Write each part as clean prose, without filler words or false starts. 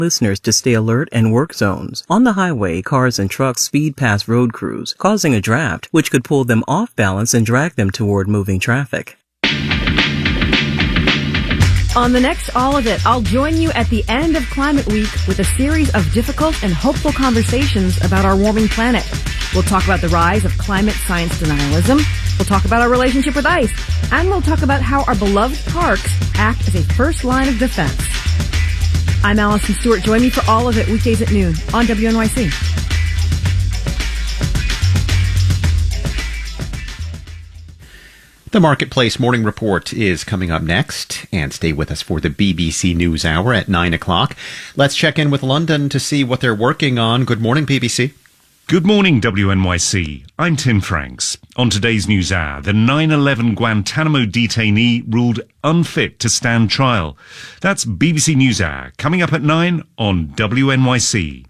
listeners to stay alert and work zones. On the highway, cars and trucks speed past road crews, causing a draft, which could pull them off balance and drag them toward moving traffic. On the next All of It, I'll join you at the end of Climate Week with a series of difficult and hopeful conversations about our warming planet. We'll talk about the rise of climate science denialism. We'll talk about our relationship with ice. And we'll talk about how our beloved parks act as a first line of defense. I'm Allison Stewart. Join me for All of It weekdays at noon on WNYC. The Marketplace Morning Report is coming up next, and stay with us for the BBC News Hour at 9 o'clock. Let's check in with London to see what they're working on. Good morning, BBC. Good morning, WNYC. I'm Tim Franks. On today's News Hour, the 9/11 Guantanamo detainee ruled unfit to stand trial. That's BBC News Hour, coming up at 9 on WNYC.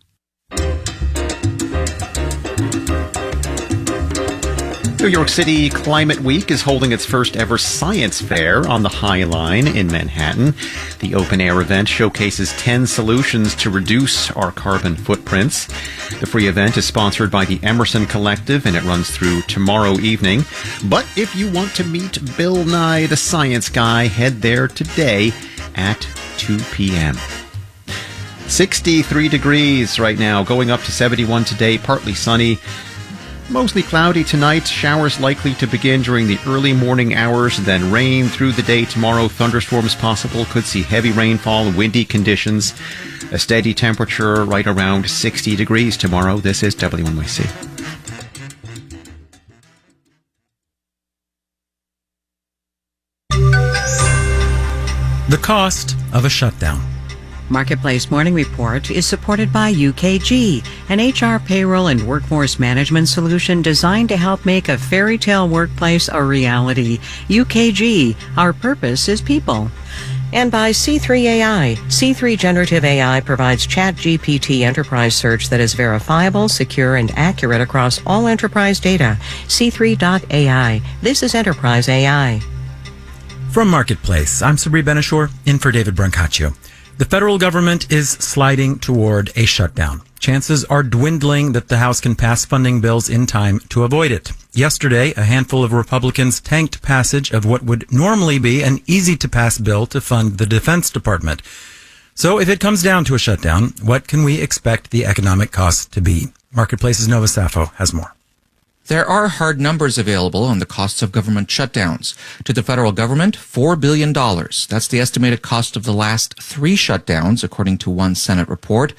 New York City Climate Week is holding its first ever science fair on the High Line in Manhattan. The open-air event showcases 10 solutions to reduce our carbon footprints. The free event is sponsored by the Emerson Collective, and it runs through tomorrow evening. But if you want to meet Bill Nye, the science guy, head there today at 2 p.m. 63 degrees right now, going up to 71 today, partly sunny. Mostly cloudy tonight. Showers likely to begin during the early morning hours, then rain through the day tomorrow. Thunderstorms possible. Could see heavy rainfall, windy conditions. A steady temperature right around 60 degrees tomorrow. This is WNYC. The cost of a shutdown. Marketplace Morning Report is supported by UKG, an HR payroll and workforce management solution designed to help make a fairy tale workplace a reality. UKG, our purpose is people. And by C3 AI. C3 Generative AI provides ChatGPT enterprise search that is verifiable, secure, and accurate across all enterprise data. C3.ai. This is Enterprise AI. From Marketplace, I'm Sabri Benishore, in for David Brancaccio. The federal government is sliding toward a shutdown. Chances are dwindling that the House can pass funding bills in time to avoid it. Yesterday, a handful of Republicans tanked passage of what would normally be an easy-to-pass bill to fund the Defense Department. So if it comes down to a shutdown, what can we expect the economic costs to be? Marketplace's Nova Safo has more. There are hard numbers available on the costs of government shutdowns. To the federal government, $4 billion. That's the estimated cost of the last 3 shutdowns, according to one Senate report.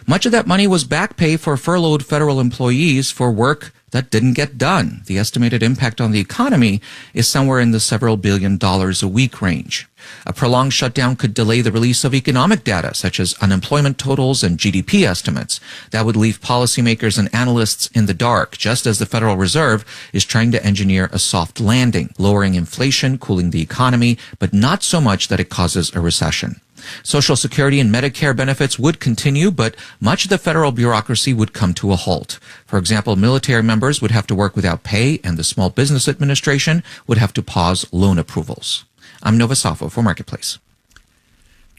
Much of that money was back pay for furloughed federal employees for work that didn't get done. The estimated impact on the economy is somewhere in the several $billion a week range. A prolonged shutdown could delay the release of economic data, such as unemployment totals and GDP estimates. That would leave policymakers and analysts in the dark, just as the Federal Reserve is trying to engineer a soft landing, lowering inflation, cooling the economy, but not so much that it causes a recession. Social Security and Medicare benefits would continue, but much of the federal bureaucracy would come to a halt. For example, military members would have to work without pay, and the Small Business Administration would have to pause loan approvals. I'm Nova Safo for Marketplace.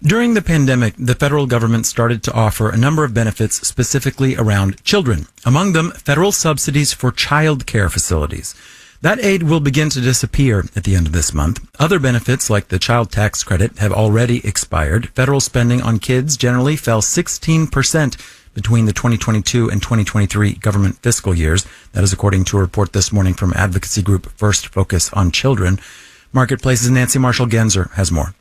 During the pandemic, the federal government started to offer a number of benefits specifically around children. Among them, federal subsidies for child care facilities. That aid will begin to disappear at the end of this month. Other benefits, like the child tax credit, have already expired. Federal spending on kids generally fell 16% between the 2022 and 2023 government fiscal years. That is according to a report this morning from advocacy group First Focus on Children. Marketplace's Nancy Marshall-Genzer has more.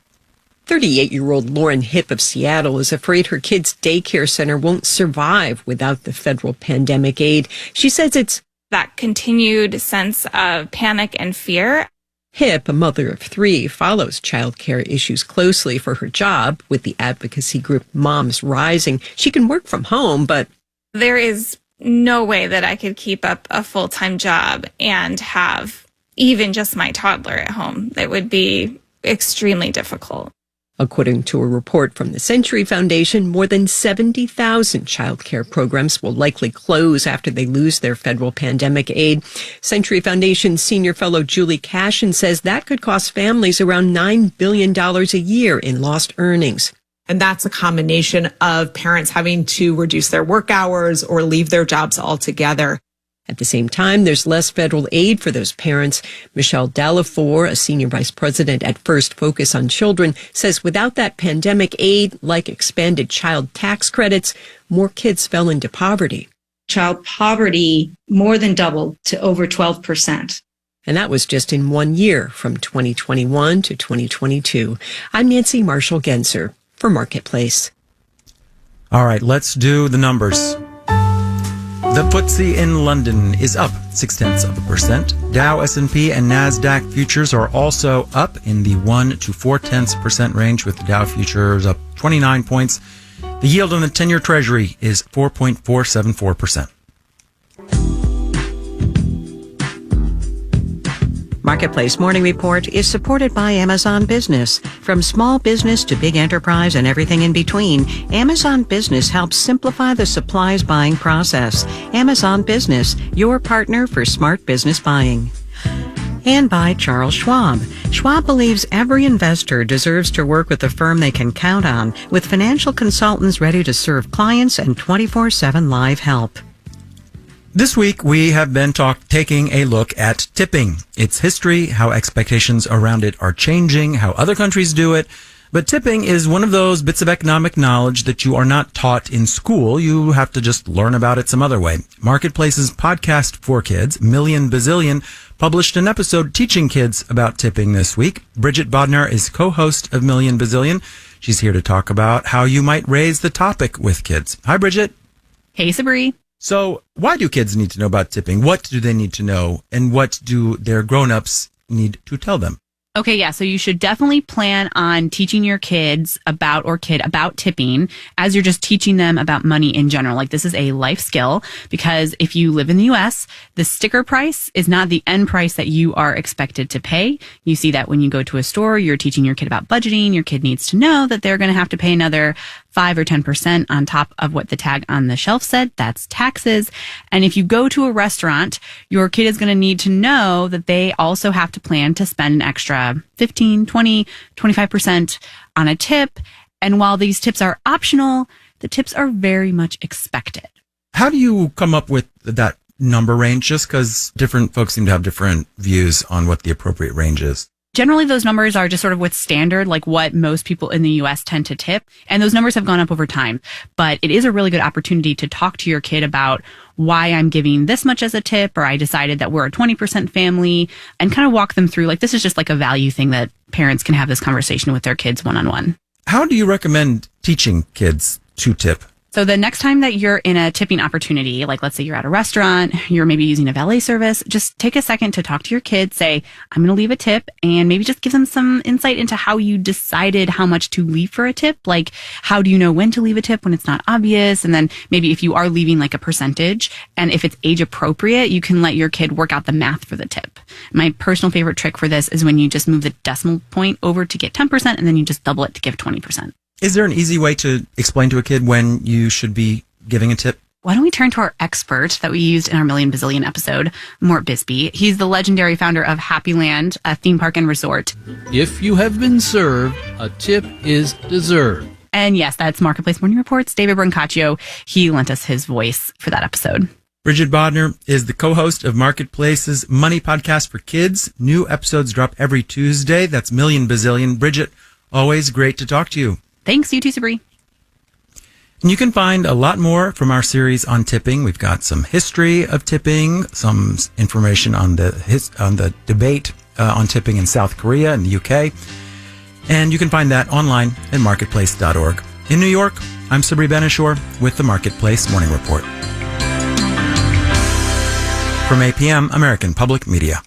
38-year-old Lauren Hipp of Seattle is afraid her kid's daycare center won't survive without the federal pandemic aid. She says it's that continued sense of panic and fear. Hipp, a mother of 3, follows child care issues closely for her job with the advocacy group Moms Rising. She can work from home, but there is no way that I could keep up a full-time job and have even just my toddler at home. That would be extremely difficult. According to a report from the Century Foundation, more than 70,000 child care programs will likely close after they lose their federal pandemic aid. Century Foundation senior fellow Julie Cashin says that could cost families around $9 billion a year in lost earnings. And that's a combination of parents having to reduce their work hours or leave their jobs altogether. At the same time, there's less federal aid for those parents. Michelle Dallafour, a senior vice president at First Focus on Children, says without that pandemic aid, like expanded child tax credits, more kids fell into poverty. Child poverty more than doubled to over 12%. And that was just in 1 year, from 2021 to 2022. I'm Nancy Marshall-Genzer for Marketplace. All right, let's do the numbers. The FTSE in London is up 0.6%. Dow, S&P, and NASDAQ futures are also up in the 1 to 0.4% range, with the Dow futures up 29 points. The yield on the 10-year Treasury is 4.474%. Marketplace Morning Report is supported by Amazon Business. From small business to big enterprise and everything in between, Amazon Business helps simplify the supplies buying process. Amazon Business, your partner for smart business buying. And by Charles Schwab. Schwab believes every investor deserves to work with a firm they can count on, with financial consultants ready to serve clients and 24/7 live help. This week, we have been taking a look at tipping, its history, how expectations around it are changing, how other countries do it. But tipping is one of those bits of economic knowledge that you are not taught in school. You have to just learn about it some other way. Marketplace's podcast for kids, Million Bazillion, published an episode teaching kids about tipping this week. Bridget Bodnar is co-host of Million Bazillion. She's here to talk about how you might raise the topic with kids. Hi, Bridget. Hey, Sabri. So why do kids need to know about tipping? What do they need to know? And what do their grown-ups need to tell them? Okay, yeah, so you should definitely plan on teaching your kids about tipping as you're just teaching them about money in general. Like, this is a life skill, because if you live in the US, the sticker price is not the end price that you are expected to pay. You see that when you go to a store, you're teaching your kid about budgeting. Your kid needs to know that they're going to have to pay another 5 or 10% on top of what the tag on the shelf said. That's taxes. And if you go to a restaurant, your kid is going to need to know that they also have to plan to spend an extra 15, 20, 25% on a tip. And while these tips are optional, the tips are very much expected. How do you come up with that number range? Just because different folks seem to have different views on what the appropriate range is. Generally, those numbers are just sort of what's standard, like what most people in the U.S. tend to tip. And those numbers have gone up over time. But it is a really good opportunity to talk to your kid about why I'm giving this much as a tip, or I decided that we're a 20% family, and kind of walk them through, like, this is just like a value thing that parents can have this conversation with their kids one-on-one. How do you recommend teaching kids to tip? So the next time that you're in a tipping opportunity, like let's say you're at a restaurant, you're maybe using a valet service, just take a second to talk to your kids, say, I'm going to leave a tip, and maybe just give them some insight into how you decided how much to leave for a tip. Like, how do you know when to leave a tip when it's not obvious? And then maybe if you are leaving like a percentage, and if it's age appropriate, you can let your kid work out the math for the tip. My personal favorite trick for this is when you just move the decimal point over to get 10%, and then you just double it to give 20%. Is there an easy way to explain to a kid when you should be giving a tip? Why don't we turn to our expert that we used in our Million Bazillion episode, Mort Bisbee. He's the legendary founder of Happy Land, a theme park and resort. If you have been served, a tip is deserved. And yes, that's Marketplace Morning Report's David Brancaccio. He lent us his voice for that episode. Bridget Bodnar is the co-host of Marketplace's Money Podcast for Kids. New episodes drop every Tuesday. That's Million Bazillion. Bridget, always great to talk to you. Thanks, you too, Sabri. And you can find a lot more from our series on tipping. We've got some history of tipping, some information on the debate on tipping in South Korea and the UK. And you can find that online at marketplace.org. In New York, I'm Sabri Benishore with the Marketplace Morning Report. From APM, American Public Media.